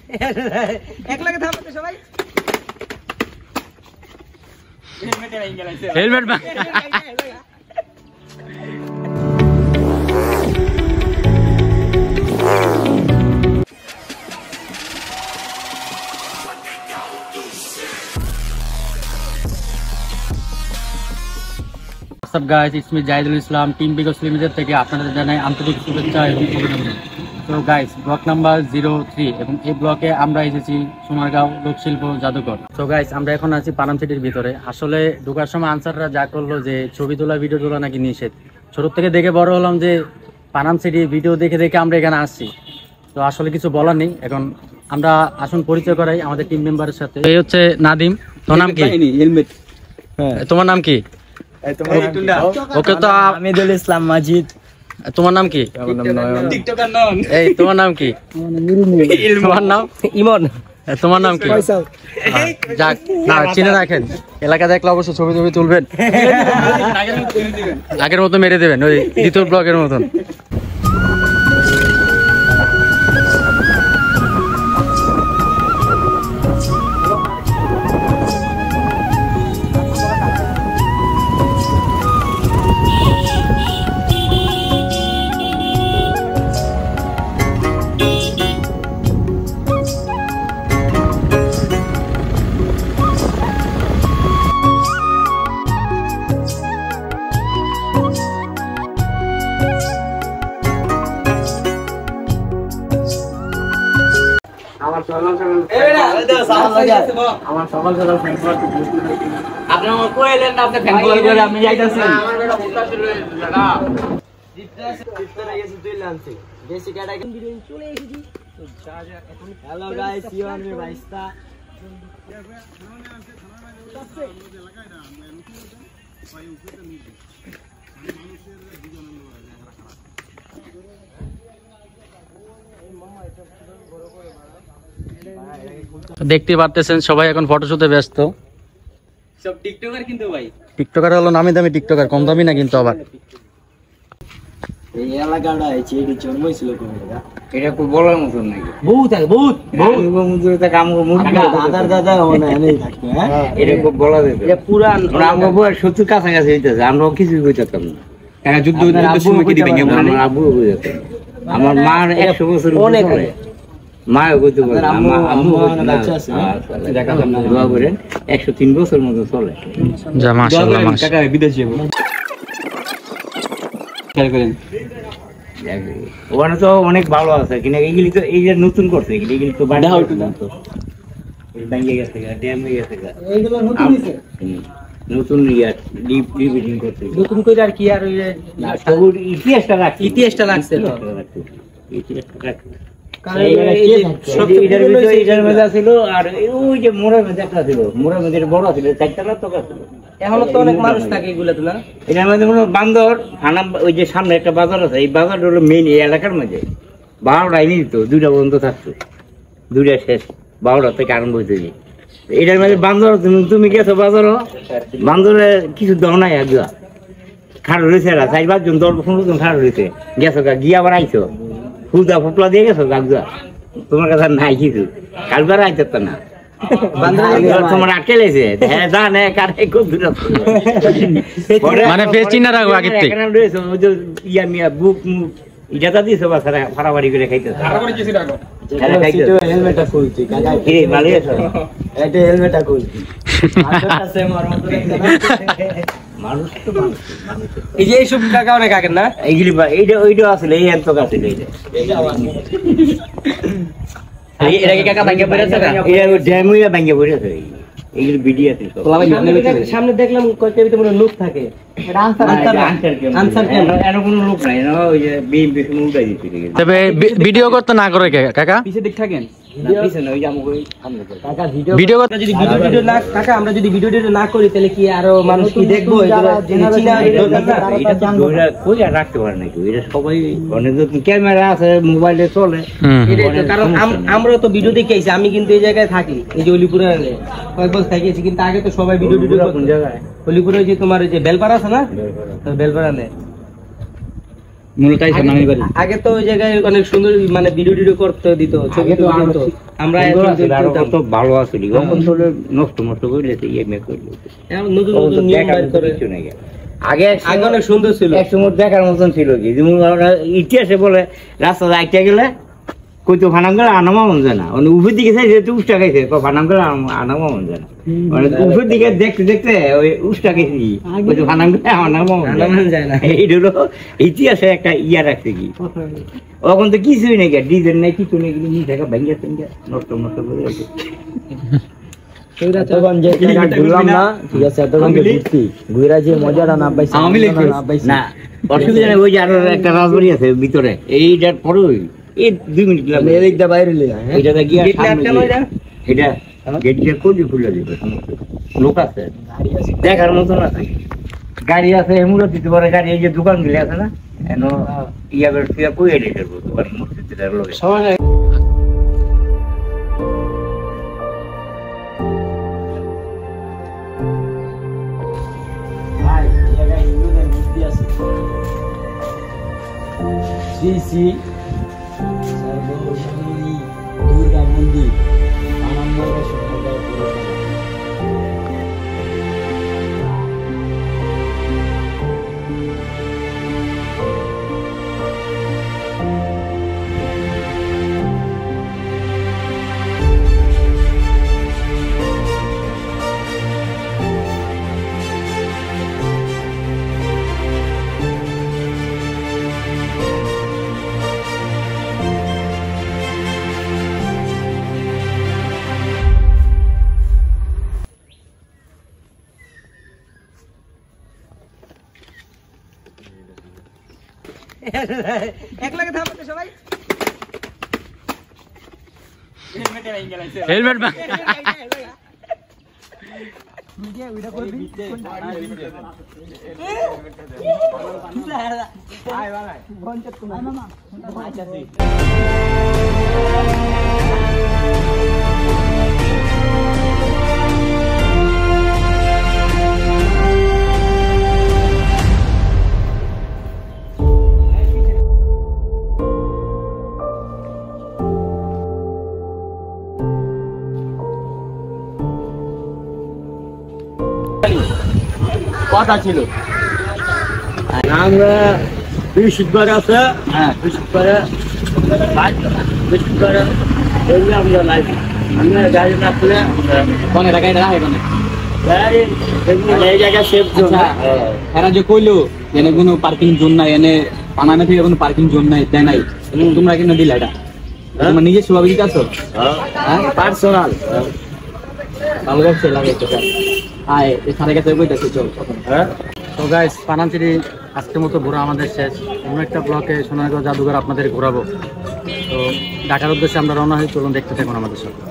এক লাগে থামতে সবাই helmet What's up guys, it's me Jahidul Islam, Team Bigos Limited থেকে আপনাদের জানাই আন্তরিক শুভেচ্ছা এবং অভিনন্দন। তো গাইস, ব্লক নাম্বার 03 এবং এই ব্লকে আমরা এসেছি সোনারগাঁও লোকশিল্প জাদুঘর। তো গাইস, আমরা এখন আছি পানাম সিটির ভিতরে। আসলে ঢোকার সময় আনসাররা যা করলো যে ছবি তোলা ভিডিও তোলা নাকি নিষেধ। ছোট থেকে দেখে বড় হলাম যে পানাম সিটি ভিডিও দেখে দেখে আমরা এখানে আসছি। তো আসলে কিছু বলার নেই। এখন আমরা আসুন পরিচয় করাই আমাদের টিম মেম্বারের সাথে। এই হচ্ছে নাদিম। তোমার নাম কি? তোমার নাম কি? ওকে, তো আমিদুল ইসলাম মাজিদ। তোমার নাম কি? এই তোমার নাম কি? তোমার নাম ইমন। তোমার নাম কি? যাক, চিনে রাখেন। এলাকা দেখলে অবশ্যই ছবি ছবি তুলবেন, আগের মতো মেরে দেবেন ওই দ্বিতীয় ব্লগের মতন। দেখতে পারতেছেন সবাই এখন ফটোশুটে ব্যস্ত। সব টিকটকার কিন্তু ভাই, টিকটকার হলো নামি দামি টিকটকার, কম দামি না কিন্তু। আবার এই এলাকাটা এই জন্মই ছিল কোন জায়গা, এটা খুব বলার মতন নাকি? বহুত আছে, বহুত দাদার দাদা মানে এনেই থাকতো। হ্যাঁ, এটা খুব বলা যেত। এটা পুরান আমরা বয়স 70 কাছাকাছি হইতেছে, আমরাও কিছু বুঝতাম না। যুদ্ধ সময় কি দিবেন? আমার আব্বু বুঝতাম, আমার মার 100 বছর অনেক মাও বুঝতে পারে, আম্মু দেখাতাম না। দোয়া করেন 103 বছর মতো চলে। যা মাশাআল্লাহ, মাশাআল্লাহ। বিদেশে ওখানে তো অনেক ভালো আছে, কিন্তু এইগুলি তো এই যে নতুন করছে, এগুলি তো ভেঙে গেছে, ড্যাম হয়ে গেছে, নতুন রিবিল্ডিং করছে, নতুন করে আর কি আর ওই ইতিহাসটা রাখছে, ইতিহাসটা লাগছে। এখনো তো অনেক মানুষ থাকে এগুলা তো না। এটার মধ্যে বান্দর থানা, ওই যে সামনে একটা বাজার আছে, এই বাজারটা হলো মেইন এই এলাকার মধ্যে। 12টায় নিত, 2টা পর্যন্ত থাকতো, 2টা শেষ, 12টা থেকে আরম্ভ হইতে। এটার মধ্যে বান্দর, তুমি গেছো বাজারও, বান্দরে কিছু দাও নাই, একদা খাড়ো রয়েছে, 4-5 জন 10-15 জন খাড়ো রয়েছে। গেছো গিয়ে আবার আইছো, ফুলদা ফোপলা দিয়ে গেছো গাছদা, তোমার কাছে নাই কিছু, কালবার আইতে না, তোমার আটকে লেছে। হ্যাঁ, জানে কারে খুব দূর মানে পেচিনা রাখো আগে থেকে। ইয়া মিয়া বুক মুখ ইটা দিয়েছো বা ফাড়াফাড়ি করে খাইতেছে। হেলমেটটা খুলছি কাকা, ভালো আছো? এটা হেলমেটটা খুলছি। মানুষ তো মানুষ, এই যে এইসব কাকা অনেক আগের না এইগুলি, এইটা ওইটা আসলে এই এত আসলে এটা কি কাকা ভাঙ্গে পড়েছে না? এটা ড্যাম হইয়া ভাঙ্গে পড়েছে। এইগুলি ভিডিও আছে তো, সামনে দেখলাম কয়েকটা ভিতরে মনে লোক থাকে। এটা আনসার এর কোনো লোক নাই না, ওই যে বিএমপি উল্টাই দিচ্ছে। তবে ভিডিও করতে না করে কাকা, পিছে দিক থাকেন, আমরা যদি ভিডিও না করি তাহলে কি আরো মানুষ কি দেখবো? রাখতে পারে নাকি? এটা সবাই ক্যামেরা আছে, মোবাইলে চলে। কারণ আমরা তো ভিডিও দেখে আইছি, আমি কিন্তু এই জায়গায় থাকি, এই যে অলিপুরে কয়েক বছর থাকিয়েছি, কিন্তু আগে তো সবাই ভিডিও কোন জায়গায়? অলিপুরে যে তোমার যে বেলপাড়া আছে না, বেলপাড়া নেই মূলত আইসা নামের বাড়ি। আগে তো ওই জায়গায় অনেক সুন্দর মানে ভিডিও টিডিও করতে দিত, ছবি তো তুলতে দিত। আমরা কত ভালো আছিল এখন তো নষ্ট নষ্ট করে ইয়ে মেয়ে করলো এখন নতুন নতুন নিয়ম বাইর করে। কিছু নাই আগে আগে অনেক সুন্দর ছিল। এক সময় দেখার মতন ছিল কি যেমন আমরা ইতিহাসে বলে রাস্তা আইটা গেলে কইতো ফানাম গেলে আনামা মন যায় না, মানে উপর দিকে চাই যেহেতু উষ্টা খাইছে ফানাম গেলে আনামা মন যায় না, মানে উপর দিকে দেখতে দেখতে ওই উষ্টা খাইছি কইতো ফানাম গেলে আনামা মন যায় না। এইটা হলো ইতিহাসে একটা ইয়া রাখছে কি এখন তো কিছুই নেই ডিজাইন নাই কিছু নেই, কিন্তু নিয়ে থাকা ভেঙে ভেঙে নষ্ট নষ্ট করে রাখছে। না অসুবিধা নেই, ওই যে আরো একটা রাজবাড়ি আছে ভিতরে এইটার পরে এই 2 মিনিট লাগবে এইটা বাইরে এইটাতে গিয়ে এটা গেটটা কোটি খুলে দিবে, লোক আছে দেখার মতো না, গাড়ি আছে এমুলো দিতে পারে গাড়ি, এই যে দোকান গুলি আছে না এন ইয়া বের কই এডিট করবো দোকান মসজিদের লোক শ্রী শ্রী সর্বমঙ্গলী দুর্গা মন্দির আনন্দনগর সোনারগাঁও পৌরসভা। এক লাগে থামতে সবাই হেলমেট বা কথা ছিল। আমরা বৃহস্পতিবার আছে, হ্যাঁ বৃহস্পতিবারে বৃহস্পতিবারে আমরা লাইভ আমরা গাড়ি না খুলে কোনে টাকা এটা রাখে কোনে গাড়ি এই জায়গা সেফ জোন। এরা যে কইলো এনে কোনো পার্কিং জোন নাই, এনে পানামে থেকে কোনো পার্কিং জোন নাই তাই নাই, তোমরা কেন দিলা এটা? তোমার নিজের স্বাভাবিক আছো? হ্যাঁ পার্সোনাল ভালো লাগছে লাগে তো আয় এই সাড়ে কাছে বইতেছে চল। হ্যাঁ তো গাইস পানামচিরি আজকের মতো ঘোরা আমাদের শেষ, অন্য একটা ব্লকে সোনারগাঁও জাদুঘর আপনাদের ঘোরাবো। তো ঢাকার উদ্দেশ্যে আমরা রওনা হয়ে চলুন দেখতে থাকুন আমাদের সাথে।